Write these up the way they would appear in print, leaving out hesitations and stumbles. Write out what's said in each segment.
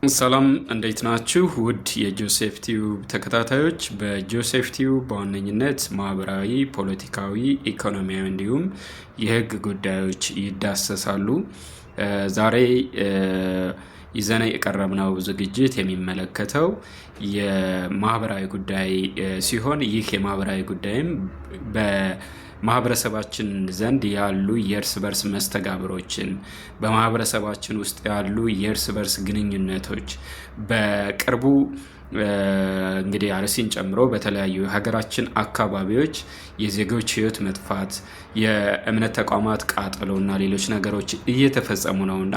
ሰላም እንዴት ናችሁ? ውድ የጆሴፍ ቲዩብ ተከታታዮች፣ በጆሴፍ ቲዩብ በዋነኝነት ማህበራዊ፣ ፖለቲካዊ፣ ኢኮኖሚያዊ እንዲሁም የህግ ጉዳዮች ይዳሰሳሉ። ዛሬ ይዘን የቀረብነው ዝግጅት የሚመለከተው የማህበራዊ ጉዳይ ሲሆን ይህ የማህበራዊ ጉዳይም በማህበረሰባችን ዘንድ ያሉ የእርስ በርስ መስተጋብሮችን፣ በማህበረሰባችን ውስጥ ያሉ የእርስ በርስ ግንኙነቶች በቅርቡ እንግዲህ አርሲን ጨምሮ በተለያዩ የሀገራችን አካባቢዎች የዜጎች ህይወት መጥፋት፣ የእምነት ተቋማት ቃጠሎ እና ሌሎች ነገሮች እየተፈጸሙ ነውና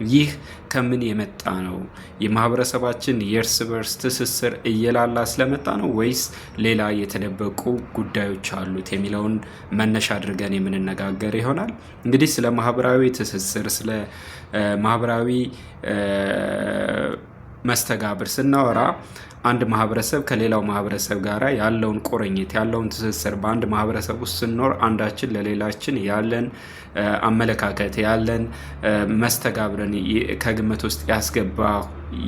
ይህ ከምን የመጣ ነው? የማህበረሰባችን የእርስ በርስ ትስስር እየላላ ስለመጣ ነው ወይስ ሌላ የተደበቁ ጉዳዮች አሉት የሚለውን መነሻ አድርገን የምንነጋገር ይሆናል። እንግዲህ ስለ ማህበራዊ ትስስር፣ ስለ ማህበራዊ መስተጋብር ስናወራ አንድ ማህበረሰብ ከሌላው ማህበረሰብ ጋር ያለውን ቁርኝት ያለውን ትስስር በአንድ ማህበረሰብ ውስጥ ስንኖር አንዳችን ለሌላችን ያለን አመለካከት ያለን መስተጋብርን ከግምት ውስጥ ያስገባ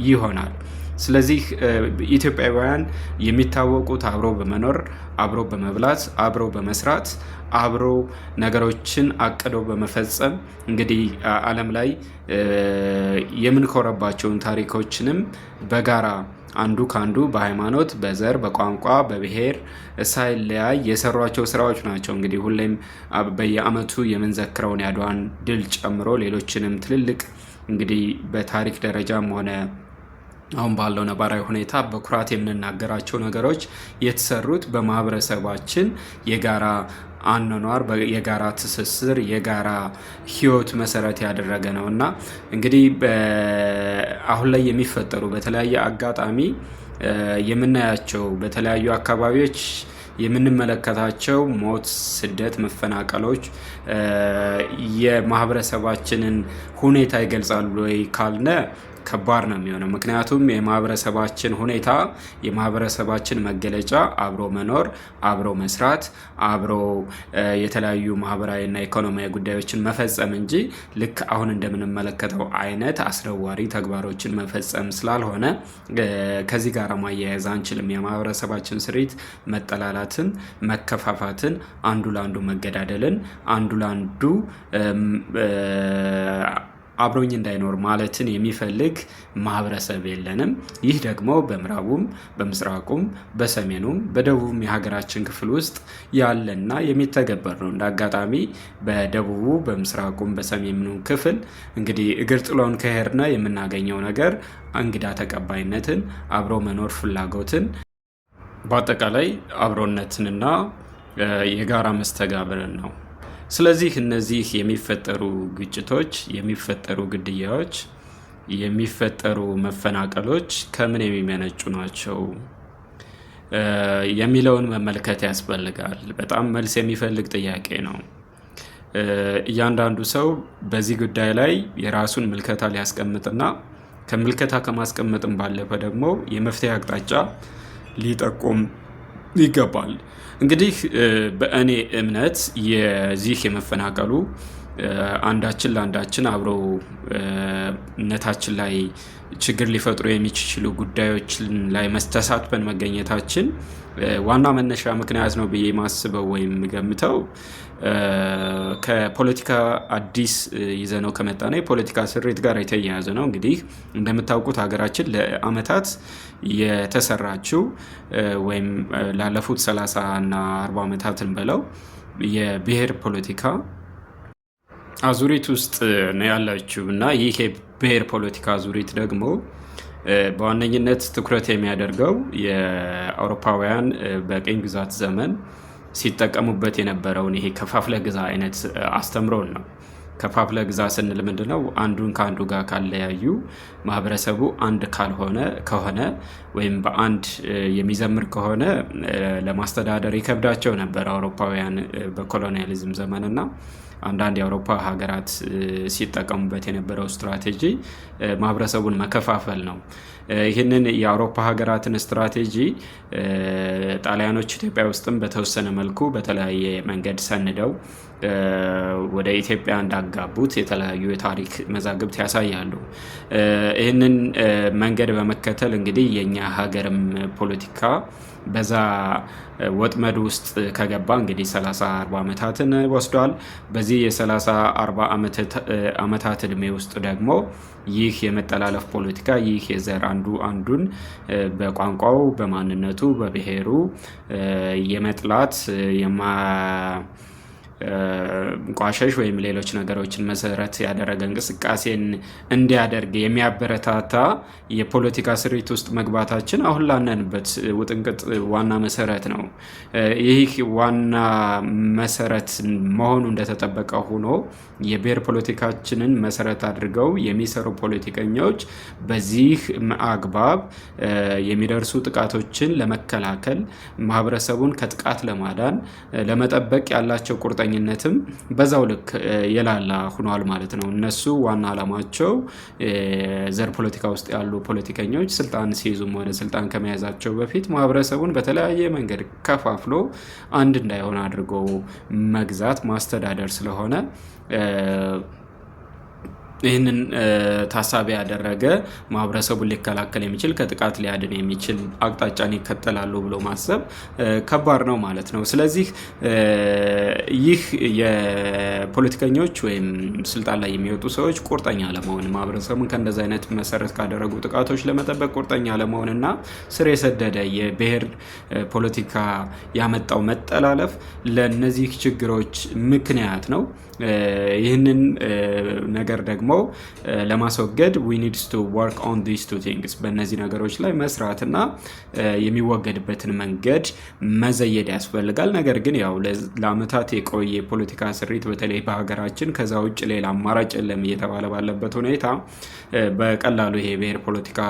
ይሆናል። ስለዚህ ኢትዮጵያውያን የሚታወቁት አብሮ በመኖር አብሮ በመብላት አብሮ በመስራት አብሮ ነገሮችን አቅደው በመፈጸም እንግዲህ ዓለም ላይ የምንኮረባቸውን ታሪኮችንም በጋራ አንዱ ካንዱ በሃይማኖት፣ በዘር፣ በቋንቋ፣ በብሔር ሳይለያይ የሰሯቸው ስራዎች ናቸው። እንግዲህ ሁሌም በየዓመቱ የምንዘክረውን የአድዋን ድል ጨምሮ ሌሎችንም ትልልቅ እንግዲህ በታሪክ ደረጃም ሆነ አሁን ባለው ነባራዊ ሁኔታ በኩራት የምንናገራቸው ነገሮች የተሰሩት በማህበረሰባችን የጋራ አኗኗር፣ የጋራ ትስስር፣ የጋራ ህይወት መሰረት ያደረገ ነው እና እንግዲህ አሁን ላይ የሚፈጠሩ በተለያየ አጋጣሚ የምናያቸው በተለያዩ አካባቢዎች የምንመለከታቸው ሞት፣ ስደት፣ መፈናቀሎች የማህበረሰባችንን ሁኔታ ይገልጻሉ ወይ ካልነ ከባድ ነው የሚሆነው። ምክንያቱም የማህበረሰባችን ሁኔታ የማህበረሰባችን መገለጫ አብሮ መኖር፣ አብሮ መስራት፣ አብሮ የተለያዩ ማህበራዊና ኢኮኖሚያዊ ጉዳዮችን መፈጸም እንጂ ልክ አሁን እንደምንመለከተው አይነት አስነዋሪ ተግባሮችን መፈጸም ስላልሆነ ከዚህ ጋር ማያያዝ አንችልም። የማህበረሰባችን ስሪት መጠላላትን፣ መከፋፋትን፣ አንዱ ለአንዱ መገዳደልን፣ አንዱ ለአንዱ አብሮኝ እንዳይኖር ማለትን የሚፈልግ ማህበረሰብ የለንም። ይህ ደግሞ በምዕራቡም፣ በምስራቁም፣ በሰሜኑም፣ በደቡብም የሀገራችን ክፍል ውስጥ ያለና የሚተገበር ነው። እንደ አጋጣሚ በደቡቡ፣ በምስራቁም፣ በሰሜኑ ክፍል እንግዲህ እግር ጥሎን ከሄድን የምናገኘው ነገር እንግዳ ተቀባይነትን፣ አብሮ መኖር ፍላጎትን፣ በአጠቃላይ አብሮነትንና የጋራ መስተጋብርን ነው። ስለዚህ እነዚህ የሚፈጠሩ ግጭቶች፣ የሚፈጠሩ ግድያዎች፣ የሚፈጠሩ መፈናቀሎች ከምን የሚመነጩ ናቸው የሚለውን መመልከት ያስፈልጋል። በጣም መልስ የሚፈልግ ጥያቄ ነው። እያንዳንዱ ሰው በዚህ ጉዳይ ላይ የራሱን ምልከታ ሊያስቀምጥና ከምልከታ ከማስቀመጥም ባለፈ ደግሞ የመፍትሄ አቅጣጫ ሊጠቁም ይገባል። እንግዲህ በእኔ እምነት የዚህ የመፈናቀሉ አንዳችን ለአንዳችን አብሮነታችን ላይ ችግር ሊፈጥሩ የሚችሉ ጉዳዮች ላይ ተሳትፈን መገኘታችን ዋና መነሻ ምክንያት ነው ብዬ ማስበው ወይም ገምተው ከፖለቲካ አዲስ ይዘነው ከመጣ ነው የፖለቲካ ስሪት ጋር የተያያዘ ነው። እንግዲህ እንደምታውቁት ሀገራችን ለአመታት የተሰራችው ወይም ላለፉት 30 እና 40 ዓመታትን በለው የብሔር ፖለቲካ አዙሪት ውስጥ ነው ያላችሁ እና ይህ የብሔር ፖለቲካ አዙሪት ደግሞ በዋነኝነት ትኩረት የሚያደርገው የአውሮፓውያን በቅኝ ግዛት ዘመን ሲጠቀሙበት የነበረውን ይሄ ከፋፍለ ግዛ አይነት አስተምሮን ነው። ከፋፍለ ግዛ ስንል ምንድነው? አንዱን ከአንዱ ጋር ካለያዩ ማህበረሰቡ አንድ ከሆነ ወይም በአንድ የሚዘምር ከሆነ ለማስተዳደር ይከብዳቸው ነበር አውሮፓውያን በኮሎኒያሊዝም ዘመንና አንዳንድ የአውሮፓ ሀገራት ሲጠቀሙበት የነበረው ስትራቴጂ ማህበረሰቡን መከፋፈል ነው። ይህንን የአውሮፓ ሀገራትን ስትራቴጂ ጣሊያኖች ኢትዮጵያ ውስጥም በተወሰነ መልኩ በተለያየ መንገድ ሰንደው ወደ ኢትዮጵያ እንዳጋቡት የተለያዩ የታሪክ መዛግብት ያሳያሉ። ይህንን መንገድ በመከተል እንግዲህ የኛ ሀገርም ፖለቲካ በዛ ወጥመድ ውስጥ ከገባ እንግዲህ 30-40 ዓመታትን ወስዷል። በዚህ የ30-40 ዓመታት እድሜ ውስጥ ደግሞ ይህ የመጠላለፍ ፖለቲካ፣ ይህ የዘር አንዱ አንዱን በቋንቋው፣ በማንነቱ፣ በብሔሩ የመጥላት ቋሸሽ ወይም ሌሎች ነገሮችን መሰረት ያደረገ እንቅስቃሴን እንዲያደርግ የሚያበረታታ የፖለቲካ ስሪት ውስጥ መግባታችን አሁን ላነንበት ውጥንቅጥ ዋና መሰረት ነው። ይህ ዋና መሰረት መሆኑ እንደተጠበቀ ሆኖ የብሔር ፖለቲካችንን መሰረት አድርገው የሚሰሩ ፖለቲከኞች በዚህ አግባብ የሚደርሱ ጥቃቶችን ለመከላከል፣ ማህበረሰቡን ከጥቃት ለማዳን ለመጠበቅ ያላቸው ቁርጠኝነትም በዛው ልክ የላላ ሆኗል ማለት ነው። እነሱ ዋና ዓላማቸው ዘር ፖለቲካ ውስጥ ያሉ ፖለቲከኞች ስልጣን ሲይዙም ሆነ ስልጣን ከመያዛቸው በፊት ማህበረሰቡን በተለያየ መንገድ ከፋፍሎ አንድ እንዳይሆን አድርጎ መግዛት፣ ማስተዳደር ስለሆነ ይህንን ታሳቢ ያደረገ ማህበረሰቡን ሊከላከል የሚችል ከጥቃት ሊያድን የሚችል አቅጣጫን ይከተላሉ ብሎ ማሰብ ከባድ ነው ማለት ነው። ስለዚህ ይህ የፖለቲከኞች ወይም ስልጣን ላይ የሚወጡ ሰዎች ቁርጠኛ ለመሆን ማህበረሰቡን ከእንደዚህ አይነት መሰረት ካደረጉ ጥቃቶች ለመጠበቅ ቁርጠኛ ለመሆን እና ስር የሰደደ የብሔር ፖለቲካ ያመጣው መጠላለፍ ለእነዚህ ችግሮች ምክንያት ነው። ይህንን ነገር ደግሞ ለማስወገድ we need to work on these two things በእነዚህ ነገሮች ላይ መስራትና የሚወገድበትን መንገድ መዘየድ ያስፈልጋል። ነገር ግን ያው ለአመታት የቆየ የፖለቲካ ስሪት በተለይ በሀገራችን ከዛ ውጭ ሌላ አማራጭ የለም እየተባለ ባለበት ሁኔታ በቀላሉ ይሄ ብሔር ፖለቲካ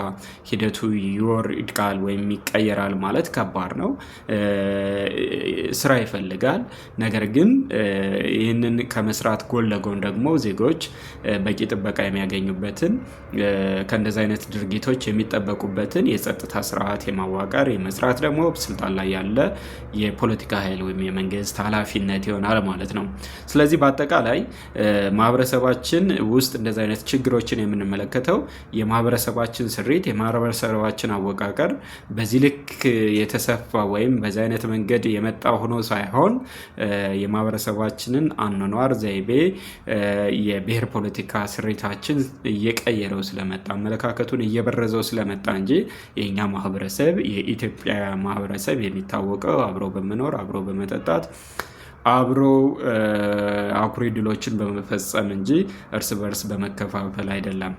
ሂደቱ ይወርዳል ወይም ይቀየራል ማለት ከባድ ነው። ስራ ይፈልጋል። ነገር ግን ይህንን ከመስራት ጎን ለጎን ደግሞ ዜጎች በቂ ጥበቃ የሚያገኙበትን ከእንደዚህ አይነት ድርጊቶች የሚጠበቁበትን የጸጥታ ስርዓት የማዋቀር የመስራት ደግሞ ስልጣን ላይ ያለ የፖለቲካ ኃይል ወይም የመንግስት ኃላፊነት ይሆናል ማለት ነው። ስለዚህ በአጠቃላይ ማህበረሰባችን ውስጥ እንደዚህ አይነት ችግሮችን የምንመለከተው የማህበረሰባችን ስሪት የማህበረሰባችን አወቃቀር በዚህ ልክ የተሰፋ ወይም በዚህ አይነት መንገድ የመጣ ሆኖ ሳይሆን የማህበረሰባችንን አኗኗር ዘይቤ የብሔር ፖለቲካ ስሪታችን እየቀየረው ስለመጣ አመለካከቱን እየበረዘው ስለመጣ እንጂ የኛ ማህበረሰብ የኢትዮጵያ ማህበረሰብ የሚታወቀው አብሮ በመኖር አብሮ በመጠጣት አብሮ አኩሪ ድሎችን በመፈጸም እንጂ እርስ በርስ በመከፋፈል አይደለም።